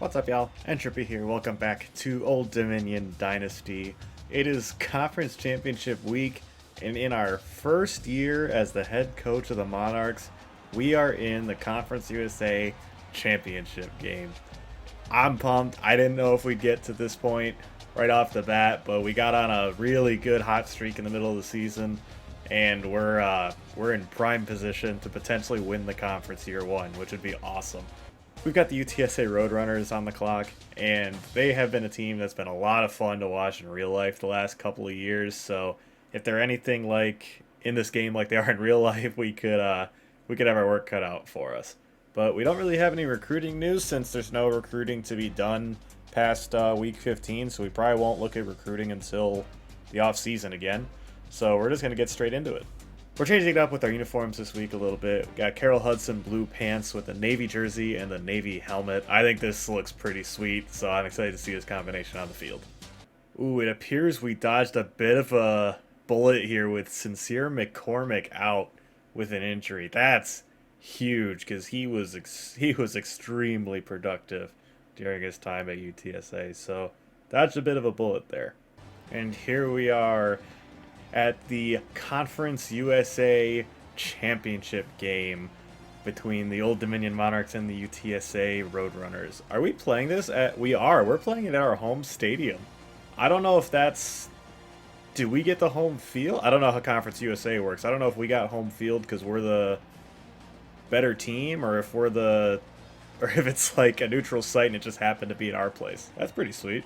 What's up, y'all? Entropy here. Welcome back to Old Dominion Dynasty. It is Conference Championship week, and in our first year as the head coach of the Monarchs, we are in the Conference USA Championship game. I'm pumped. I didn't know if we'd get to this point right off the bat, but we got on a really good hot streak in the middle of the season, and we're in prime position to potentially win the conference year one, which would be awesome. We've got the UTSA Roadrunners on the clock, and they have been a team that's been a lot of fun to watch in real life the last couple of years. So if they're anything like in this game like they are in real life, we could have our work cut out for us. But we don't really have any recruiting news since there's no recruiting to be done past week 15, so we probably won't look at recruiting until the off season again. So we're just going to get straight into it. We're changing it up with our uniforms this week a little bit. We got Carroll Hudson blue pants with a navy jersey and the navy helmet. I think this looks pretty sweet, so I'm excited to see this combination on the field. Ooh, it appears we dodged a bit of a bullet here with Sincere McCormick out with an injury. That's huge because he was extremely productive during his time at UTSA. So dodged a bit of a bullet there. And here we are at the Conference USA Championship game between the Old Dominion Monarchs and the UTSA Roadrunners. Are we playing this at... We are. We're playing it at our home stadium. I don't know if that's... Do we get the home field? I don't know how Conference USA works. I don't know if we got home field because we're the better team, or if we're the... Or if it's like a neutral site and it just happened to be at our place. That's pretty sweet.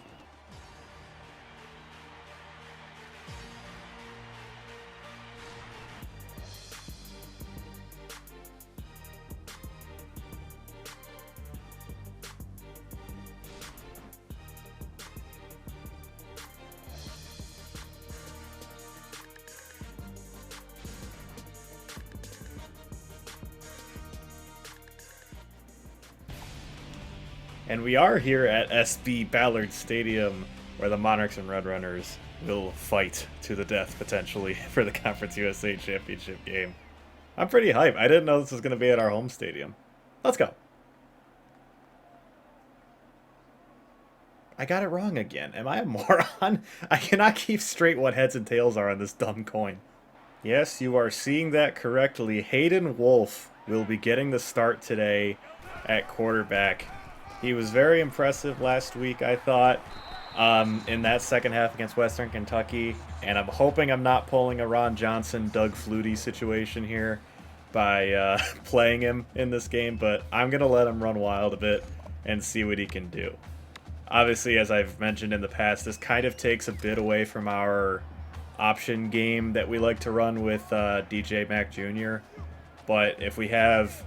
And we are here at SB Ballard Stadium, where the Monarchs and Roadrunners will fight to the death, potentially, for the Conference USA Championship game. I'm pretty hyped. I didn't know this was going to be at our home stadium. Let's go. I got it wrong again. Am I a moron? I cannot keep straight what heads and tails are on this dumb coin. Yes, you are seeing that correctly. Hayden Wolf will be getting the start today at quarterback. He was very impressive last week, I thought, in that second half against Western Kentucky. And I'm hoping I'm not pulling a Ron Johnson, Doug Flutie situation here by playing him in this game. But I'm going to let him run wild a bit and see what he can do. Obviously, as I've mentioned in the past, this kind of takes a bit away from our option game that we like to run with DJ Mack Jr. But if we have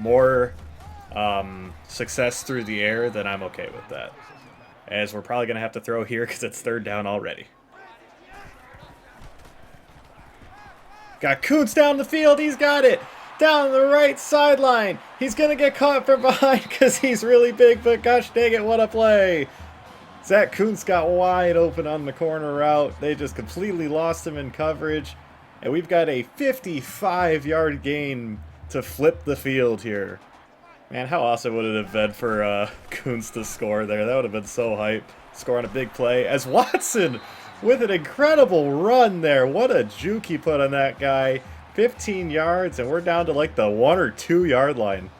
more success through the air, then I'm okay with that. As we're probably going to have to throw here because it's third down already. Got Kuntz down the field. He's got it. Down the right sideline. He's going to get caught from behind because he's really big, but gosh dang it, what a play. Zach Kuntz got wide open on the corner route. They just completely lost him in coverage. And we've got a 55-yard gain to flip the field here. Man, how awesome would it have been for Kuntz to score there? That would have been so hype. Scoring a big play. As Watson with an incredible run there. What a juke he put on that guy. 15 yards, and we're down to like the 1 or 2 yard line.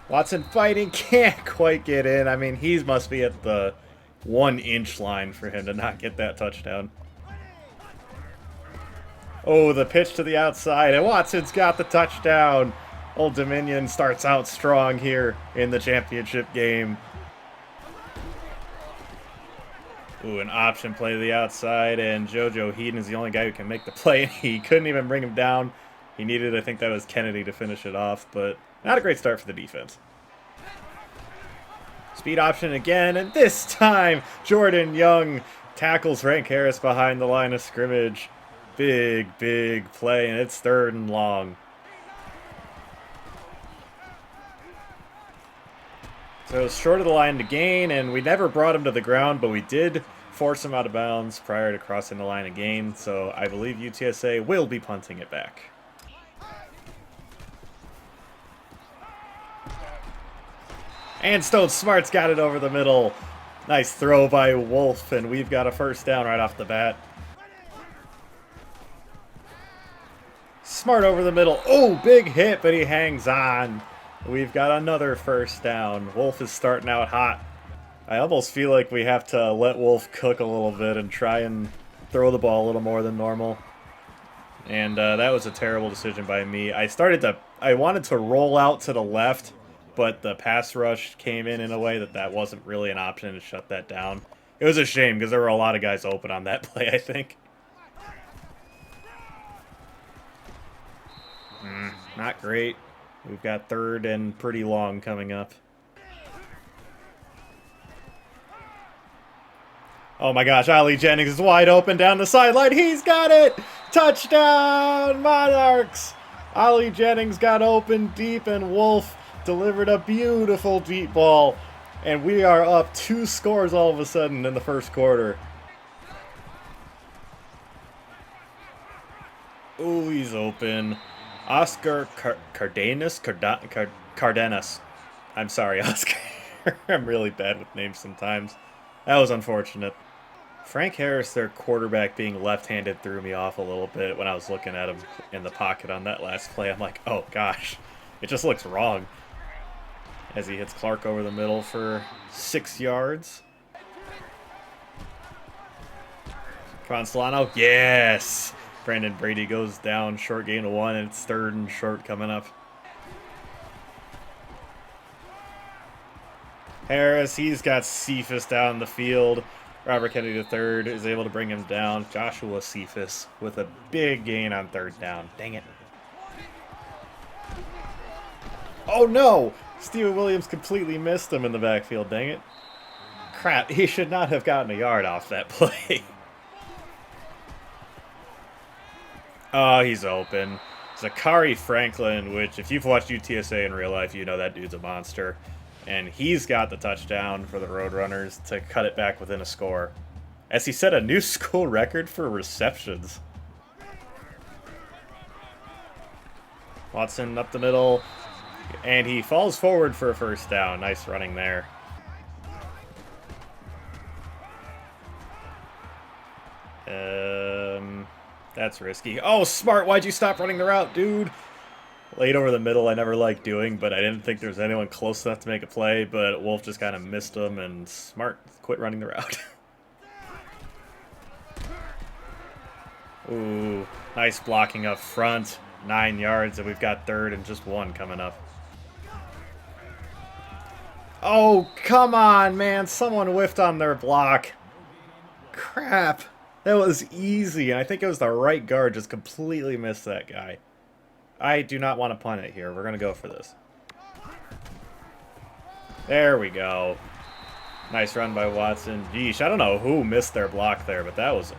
Watson fighting, can't quite get in. I mean, he must be at the 1 inch line for him to not get that touchdown. Oh, the pitch to the outside, and Watson's got the touchdown. Old Dominion starts out strong here in the championship game. Ooh, an option play to the outside, and JoJo Heaton is the only guy who can make the play, and he couldn't even bring him down. He needed, I think that was Kennedy to finish it off, but not a great start for the defense. Speed option again, and this time Jordan Young tackles Frank Harris behind the line of scrimmage. Big play, and it's 3rd and long. So it's short of the line to gain, and we never brought him to the ground, but we did force him out of bounds prior to crossing the line again. So I believe UTSA will be punting it back. And Stone Smart's got it over the middle. Nice throw by Wolf, and we've got a first down right off the bat. Smart over the middle. Oh, big hit, but he hangs on. We've got another first down. Wolf is starting out hot. I almost feel like we have to let Wolf cook a little bit and try and throw the ball a little more than normal. And that was a terrible decision by me. I wanted to roll out to the left, but the pass rush came in a way that wasn't really an option to shut that down. It was a shame because there were a lot of guys open on that play, I think. Not great. We've got third and pretty long coming up. Oh my gosh, Ollie Jennings is wide open down the sideline. He's got it! Touchdown, Monarchs! Ollie Jennings got open deep, and Wolf delivered a beautiful deep ball. And we are up 2 scores all of a sudden in the first quarter. Ooh, he's open. Oscar Cardenas? Cardenas. I'm sorry, Oscar. I'm really bad with names sometimes. That was unfortunate. Frank Harris, their quarterback, being left-handed threw me off a little bit when I was looking at him in the pocket on that last play. I'm like, oh gosh, it just looks wrong. As he hits Clark over the middle for 6 yards. Come on, Solano. Yes! Brandon Brady goes down, short gain of 1, and it's 3rd and short coming up. Harris, he's got Cephas down the field. Robert Kennedy III is able to bring him down. Joshua Cephas with a big gain on 3rd down. Dang it. Oh no! Steven Williams completely missed him in the backfield, dang it. Crap, he should not have gotten a yard off that play. Oh, he's open. Zachary Franklin, which if you've watched UTSA in real life, you know that dude's a monster. And he's got the touchdown for the Roadrunners to cut it back within a score, as he set a new school record for receptions. Watson up the middle, and he falls forward for a first down. Nice running there. That's risky. Oh, Smart, why'd you stop running the route, dude? Late over the middle I never liked doing, but I didn't think there was anyone close enough to make a play, but Wolf just kind of missed him, and Smart quit running the route. Ooh, nice blocking up front. 9 yards, and we've got 3rd and just 1 coming up. Oh, come on, man. Someone whiffed on their block. Crap. That was easy, and I think it was the right guard just completely missed that guy. I do not want to punt it here. We're going to go for this. There we go. Nice run by Watson. Yeesh, I don't know who missed their block there, but that was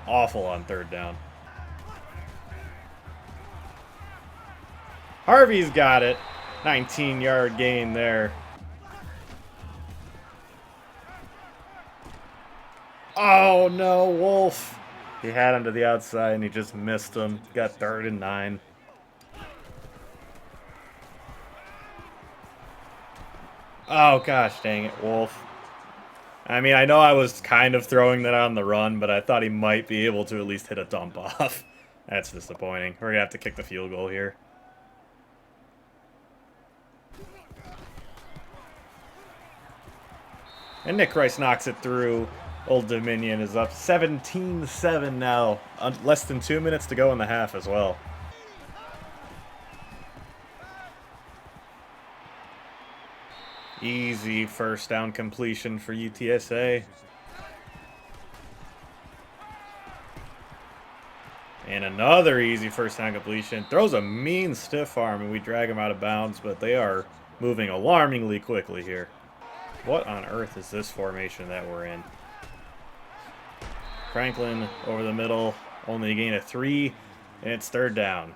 awful on 3rd down. Harvey's got it. 19-yard gain there. Oh, no, Wolf. He had him to the outside, and he just missed him. Got 3rd and 9. Oh, gosh, dang it, Wolf. I mean, I know I was kind of throwing that on the run, but I thought he might be able to at least hit a dump off. That's disappointing. We're going to have to kick the field goal here. And Nick Rice knocks it through. Old Dominion is up 17-7 now. Less than 2 minutes to go in the half as well. Easy first down completion for UTSA. And another easy first down completion. Throws a mean stiff arm, and we drag him out of bounds, but they are moving alarmingly quickly here. What on earth is this formation that we're in? Franklin over the middle, only a gain of 3, and it's 3rd down.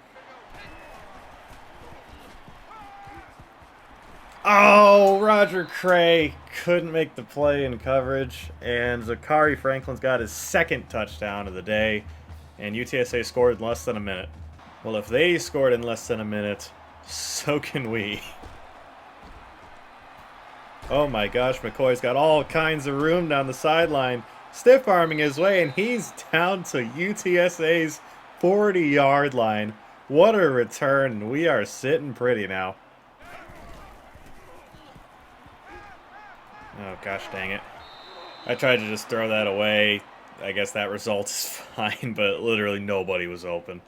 Oh, Roger Cray couldn't make the play in coverage, and Zachary Franklin's got his 2nd touchdown of the day, and UTSA scored in less than a minute. Well, if they scored in less than a minute, so can we. Oh my gosh, McCoy's got all kinds of room down the sideline. Stiff arming his way, and he's down to UTSA's 40-yard line. What a return. We are sitting pretty now. Oh gosh dang it. I tried to just throw that away. I guess that result is fine, but literally nobody was open.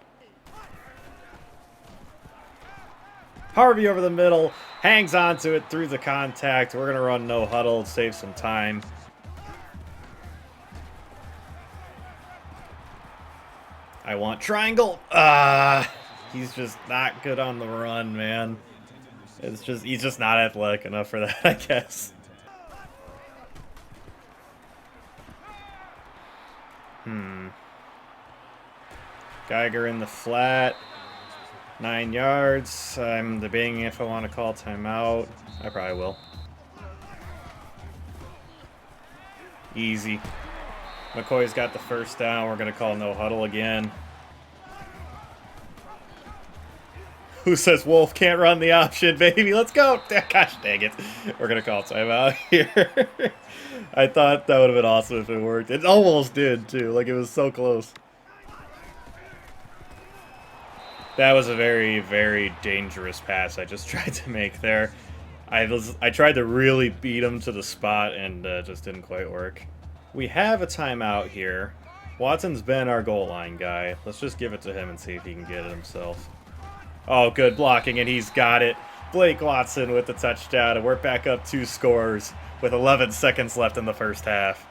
Harvey over the middle, hangs onto it through the contact. We're going to run no huddle, save some time. I want triangle. He's just not good on the run, man. It's just, he's just not athletic enough for that, I guess. Geiger in the flat. 9 yards. I'm debating if I want to call timeout. I probably will. Easy. McCoy's got the first down. We're going to call no huddle again. Who says Wolf can't run the option, baby? Let's go. Gosh dang it. We're going to call timeout here. I thought that would have been awesome if it worked. It almost did, too. Like, it was so close. That was a very, very dangerous pass I just tried to make there. I tried to really beat him to the spot, and just didn't quite work. We have a timeout here. Watson's been our goal line guy. Let's just give it to him and see if he can get it himself. Oh, good blocking, and he's got it. Blake Watson with the touchdown, and we're back up 2 scores with 11 seconds left in the first half.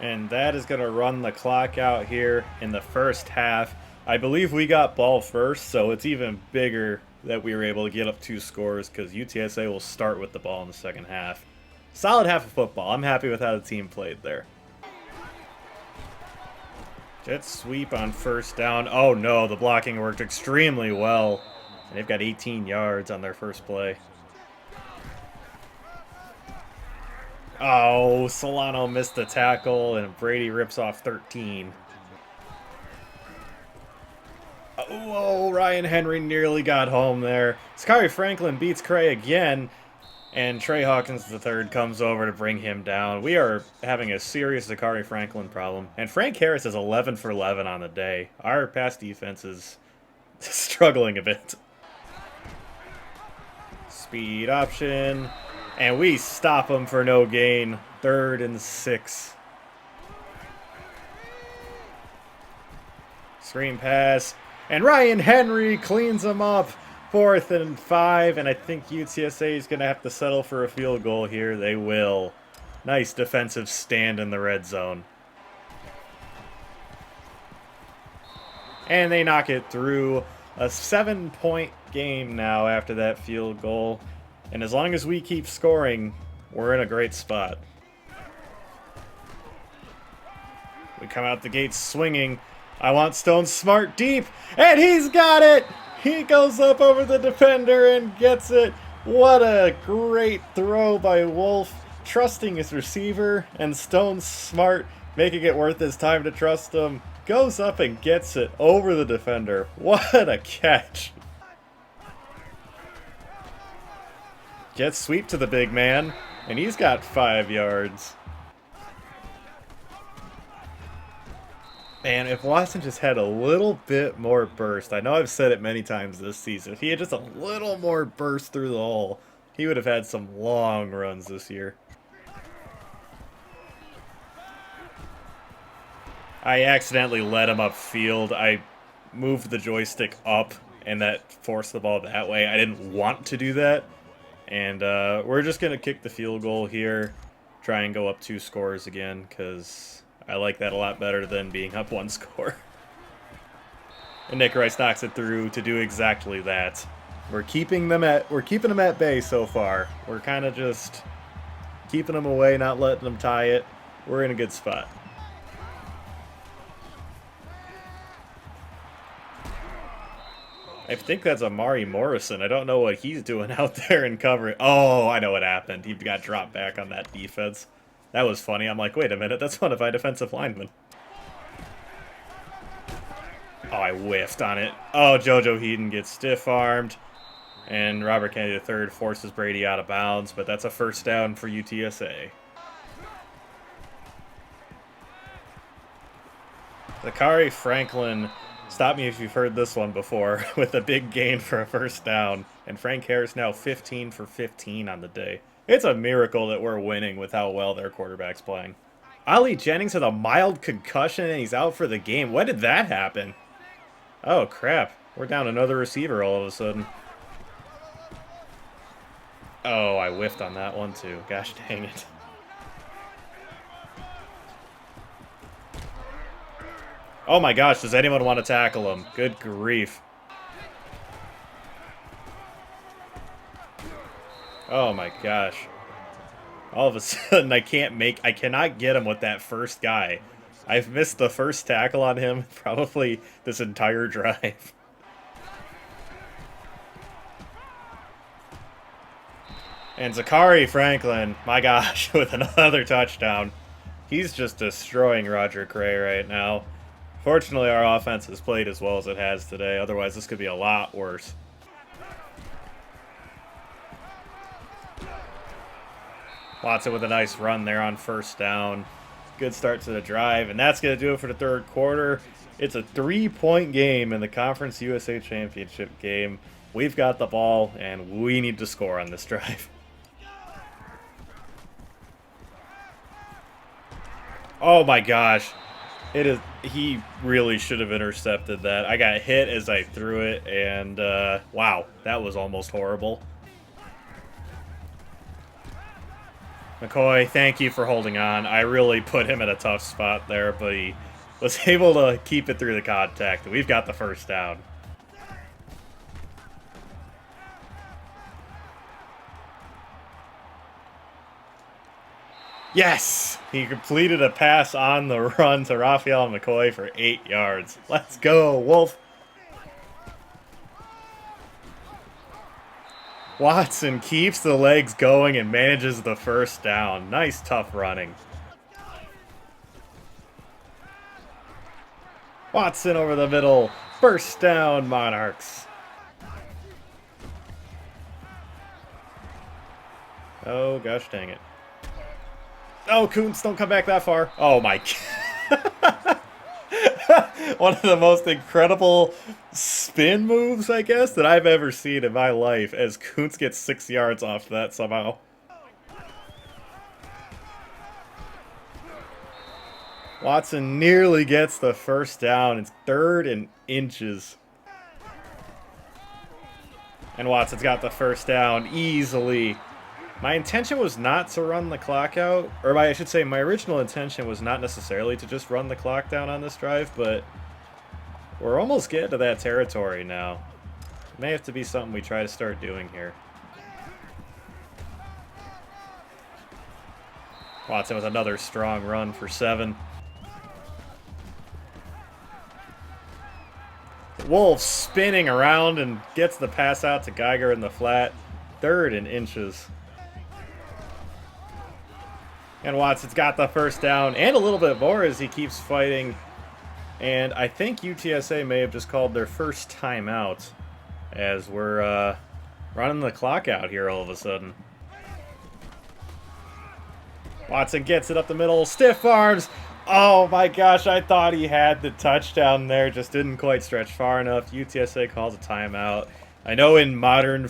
And that is going to run the clock out here in the first half. I believe we got ball first, so it's even bigger that we were able to get up 2 scores because UTSA will start with the ball in the second half. Solid half of football. I'm happy with how the team played there. Jet sweep on first down. Oh no, the blocking worked extremely well. And they've got 18 yards on their first play. Oh, Solano missed the tackle, and Brady rips off 13. Oh, Ryan Henry nearly got home there. Sakari Franklin beats Cray again, and Trey Hawkins III comes over to bring him down. We are having a serious Sakari Franklin problem, and Frank Harris is 11 for 11 on the day. Our pass defense is struggling a bit. Speed option. And we stop them for no gain. 3rd and 6. Screen pass. And Ryan Henry cleans them up. 4th and 5. And I think UTSA is going to have to settle for a field goal here. They will. Nice defensive stand in the red zone. And they knock it through. A 7-point game now after that field goal. And as long as we keep scoring, we're in a great spot. We come out the gate swinging. I want Stone Smart deep, and he's got it! He goes up over the defender and gets it. What a great throw by Wolf, trusting his receiver, and Stone Smart making it worth his time to trust him. Goes up and gets it over the defender. What a catch! Jet sweep to the big man, and he's got 5 yards. Man, if Watson just had a little bit more burst, I know I've said it many times this season, if he had just a little more burst through the hole, he would have had some long runs this year. I accidentally let him upfield. I moved the joystick up, and that forced the ball that way. I didn't want to do that. And we're just going to kick the field goal here, try and go up 2 scores again, because I like that a lot better than being up 1 score. And Nick Rice knocks it through to do exactly that. We're keeping them at bay so far. We're kind of just keeping them away, not letting them tie it. We're in a good spot. I think that's Amari Morrison. I don't know what he's doing out there in cover. Oh, I know what happened. He got dropped back on that defense. That was funny. I'm like, wait a minute, that's one of my defensive linemen. Oh, I whiffed on it. Oh, JoJo Heaton gets stiff-armed. And Robert Kennedy III forces Brady out of bounds, but that's a first down for UTSA. Zachary Franklin, stop me if you've heard this one before, with a big gain for a first down. And Frank Harris now 15 for 15 on the day. It's a miracle that we're winning with how well their quarterback's playing. Ali Jennings had a mild concussion and he's out for the game. When did that happen? Oh, crap. We're down another receiver all of a sudden. Oh, I whiffed on that one too. Gosh dang it. Oh my gosh, does anyone want to tackle him? Good grief. Oh my gosh. All of a sudden I cannot get him with that first guy. I've missed the first tackle on him probably this entire drive. And Zachary Franklin, my gosh, with another touchdown. He's just destroying Roger Cray right now. Fortunately, our offense has played as well as it has today. Otherwise, this could be a lot worse. Watson with a nice run there on first down. Good start to the drive, and that's going to do it for the third quarter. It's a 3-point game in the Conference USA Championship game. We've got the ball, and we need to score on this drive. Oh my gosh. He really should have intercepted that. I got hit as I threw it, and wow, that was almost horrible. McCoy, thank you for holding on. I really put him in a tough spot there, but he was able to keep it through the contact. We've got the first down. Yes! He completed a pass on the run to Raphael McCoy for 8 yards. Let's go, Wolf! Watson keeps the legs going and manages the first down. Nice tough running. Watson over the middle. First down, Monarchs. Oh, gosh dang it. Oh, Kuntz, don't come back that far. Oh, my God. One of the most incredible spin moves, I guess, that I've ever seen in my life, as Kuntz gets 6 yards off that somehow. Watson nearly gets the first down. It's 3rd and inches. And Watson's got the first down easily. My intention was not to run the clock out, or I should say my original intention was not necessarily to just run the clock down on this drive, but we're almost getting to that territory now. It may have to be something we try to start doing here. Watson with another strong run for 7. Wolf spinning around and gets the pass out to Geiger in the flat. 3rd and inches. And Watson's got the first down and a little bit more as he keeps fighting. And I think UTSA may have just called their first timeout as we're running the clock out here all of a sudden. Watson gets it up the middle. Stiff arms. Oh my gosh, I thought he had the touchdown there. Just didn't quite stretch far enough. UTSA calls a timeout. I know in modern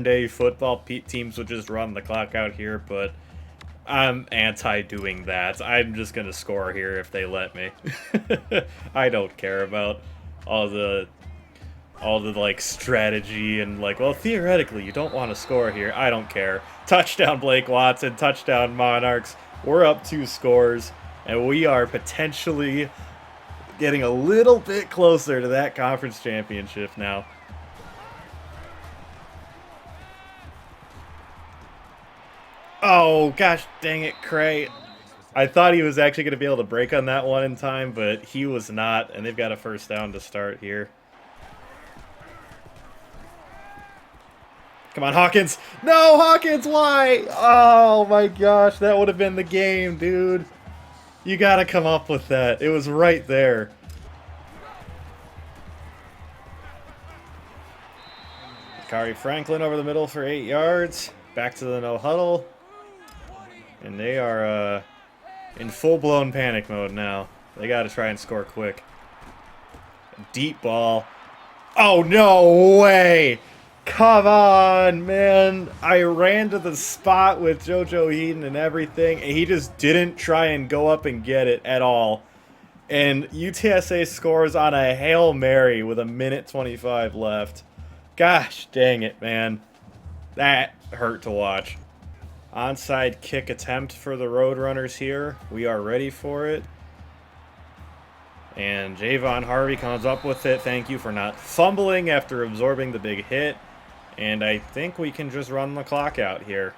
day football, teams would just run the clock out here, but I'm anti doing that. I'm just gonna score here if they let me. I don't care about all the like strategy and like, well, theoretically you don't want to score here. I don't care. Touchdown Blake Watson, touchdown Monarchs. We're up 2 scores and we are potentially getting a little bit closer to that conference championship now. Oh, gosh dang it, Cray. I thought he was actually going to be able to break on that one in time, but he was not, and they've got a first down to start here. Come on, Hawkins. No, Hawkins, why? Oh, my gosh, that would have been the game, dude. You got to come up with that. It was right there. Kari Franklin over the middle for 8 yards. Back to the no huddle. And they are in full-blown panic mode now. They got to try and score quick. Deep ball. Oh, no way! Come on, man. I ran to the spot with JoJo Heaton and everything, and he just didn't try and go up and get it at all. And UTSA scores on a Hail Mary with 1:25 left. Gosh dang it, man. That hurt to watch. Onside kick attempt for the Roadrunners here. We are ready for it. And Javon Harvey comes up with it. Thank you for not fumbling after absorbing the big hit. And I think we can just run the clock out here.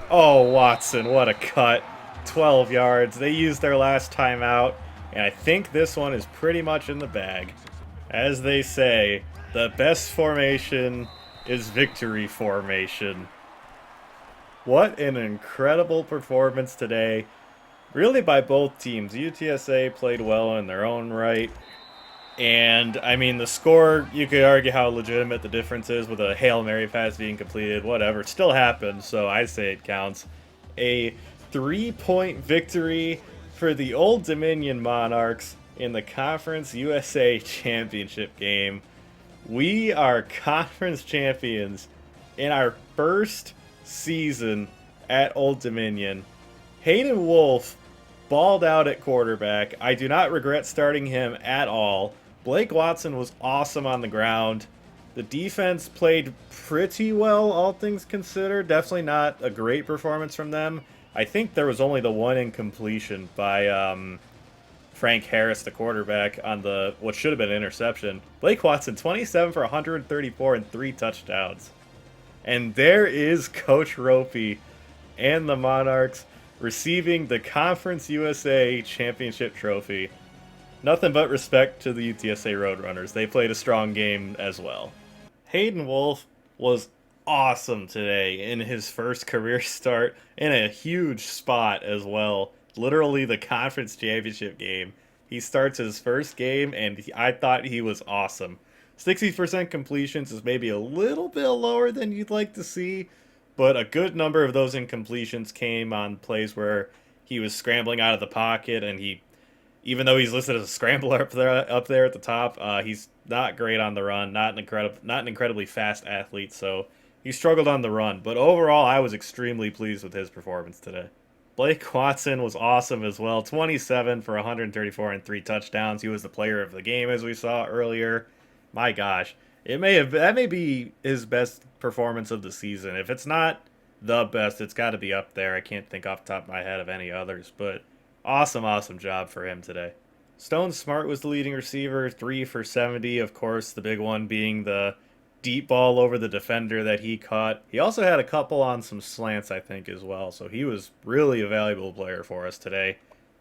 Oh, Watson, what a cut. 12 yards. They used their last timeout. And I think this one is pretty much in the bag. As they say, the best formation is victory formation. What an incredible performance today. Really by both teams. UTSA played well in their own right. And, I mean, the score, you could argue how legitimate the difference is with a Hail Mary pass being completed, whatever. It still happened, so I say it counts. A 3-point victory for the Old Dominion Monarchs in the Conference USA Championship game. We are conference champions in our first season at Old Dominion. Hayden Wolf balled out at quarterback. I do not regret starting him at all. Blake Watson was awesome on the ground. The defense played pretty well, all things considered. Definitely not a great performance from them. I think there was only the one incompletion by Frank Harris, the quarterback, on the what should have been an interception. Blake Watson, 27 for 134 and 3 touchdowns. And there is Coach Ropy and the Monarchs receiving the Conference USA Championship trophy. Nothing but respect to the UTSA Roadrunners. They played a strong game as well. Hayden Wolf was awesome today in his first career start in a huge spot as well. Literally the conference championship game. He starts his first game, and I thought he was awesome. 60% completions is maybe a little bit lower than you'd like to see, but a good number of those incompletions came on plays where he was scrambling out of the pocket, and he, even though he's listed as a scrambler up there at the top, he's not great on the run, not an incredibly fast athlete, so he struggled on the run. But overall, I was extremely pleased with his performance today. Blake Watson was awesome as well. 27 for 134 and 3 touchdowns. He was the player of the game, as we saw earlier. My gosh, that may be his best performance of the season. If it's not the best, it's got to be up there. I can't think off the top of my head of any others, but awesome job for him today. Stone Smart was the leading receiver, 3 for 70. Of course, the big one being the deep ball over the defender that he caught. He also had a couple on some slants, I think, as well. So he was really a valuable player for us today.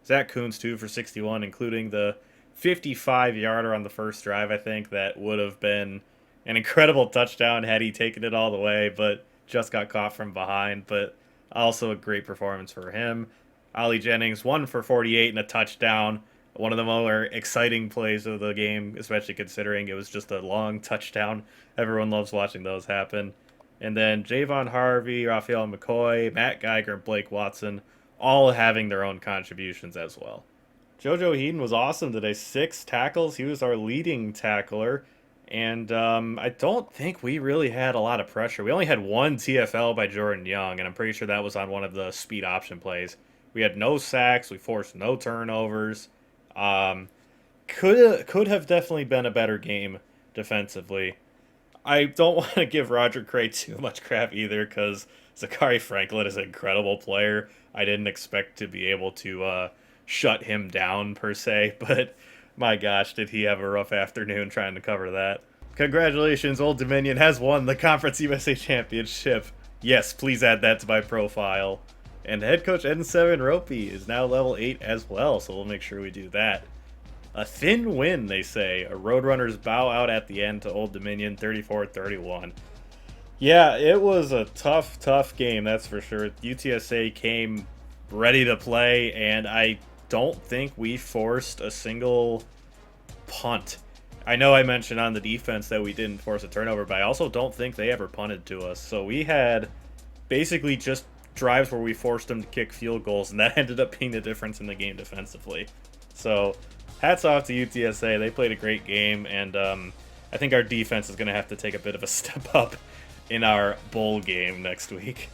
Zach Kuntz, 2 for 61, including the 55-yarder on the first drive, I think, that would have been an incredible touchdown had he taken it all the way, but just got caught from behind. But also a great performance for him. Ollie Jennings, 1 for 48 and a touchdown. One of the more exciting plays of the game, especially considering it was just a long touchdown. Everyone loves watching those happen. And then Javon Harvey, Raphael McCoy, Matt Geiger, and Blake Watson all having their own contributions as well. JoJo Heaton was awesome today. 6 tackles. He was our leading tackler. And I don't think we really had a lot of pressure. We only had 1 TFL by Jordan Young, and I'm pretty sure that was on one of the speed option plays. We had no sacks. We forced no turnovers. Could have definitely been a better game defensively. I don't want to give Roger Cray too much crap either, because Zachary Franklin is an incredible player. I didn't expect to be able to shut him down per se, but my gosh, did he have a rough afternoon trying to cover that. Congratulations, Old Dominion has won the Conference USA Championship. Yes, please add that to my profile. And head coach Enseven Ropy is now level 8 as well, so we'll make sure we do that. A thin win, they say. A Roadrunners bow out at the end to Old Dominion, 34-31. Yeah, it was a tough game, that's for sure. UTSA came ready to play, and I don't think we forced a single punt. I know I mentioned on the defense that we didn't force a turnover, but I also don't think they ever punted to us. So we had basically just drives where we forced them to kick field goals, and that ended up being the difference in the game defensively. So hats off to UTSA. They played a great game, and I think our defense is going to have to take a bit of a step up in our bowl game next week.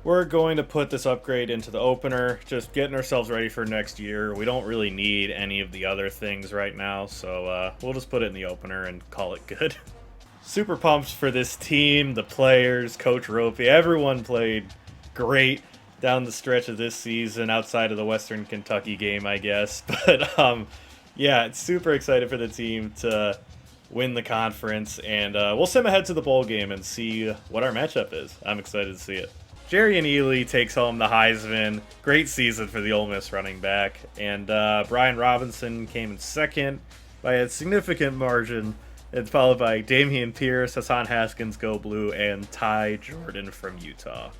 We're going to put this upgrade into the opener, just getting ourselves ready for next year. We don't really need any of the other things right now, so we'll just put it in the opener and call it good. Super pumped for this team, the players, Coach Ropy. Everyone played great down the stretch of this season, outside of the Western Kentucky game, I guess. But yeah, it's super excited for the team to win the conference, and we'll sim ahead to the bowl game and see what our matchup is. I'm excited to see it. Jerry and Ely takes home the Heisman. Great season for the Ole Miss running back. And Brian Robinson came in second by a significant margin, and followed by Damian Pierce, Hassan Haskins, Go Blue, and Ty Jordan from Utah.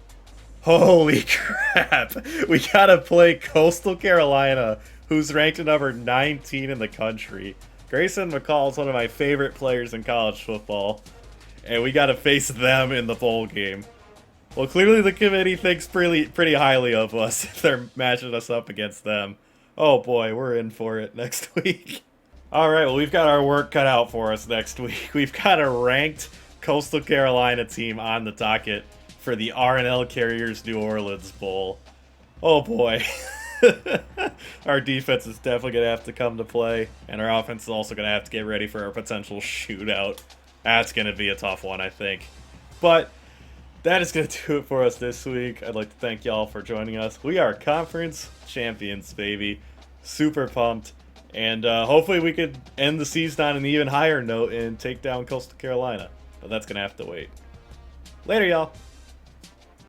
Holy crap! We gotta play Coastal Carolina, who's ranked at number 19 in the country. Grayson McCall is one of my favorite players in college football, and we gotta face them in the bowl game. Well, clearly the committee thinks pretty highly of us if they're matching us up against them. Oh boy, we're in for it next week. Alright, well, we've got our work cut out for us next week. We've got a ranked Coastal Carolina team on the docket for the R&L Carriers New Orleans Bowl. Oh boy. Our defense is definitely going to have to come to play, and our offense is also going to have to get ready for a potential shootout. That's going to be a tough one, I think. But that is going to do it for us this week. I'd like to thank y'all for joining us. We are conference champions, baby. Super pumped. And hopefully we could end the season on an even higher note and take down Coastal Carolina. But that's going to have to wait. Later, y'all.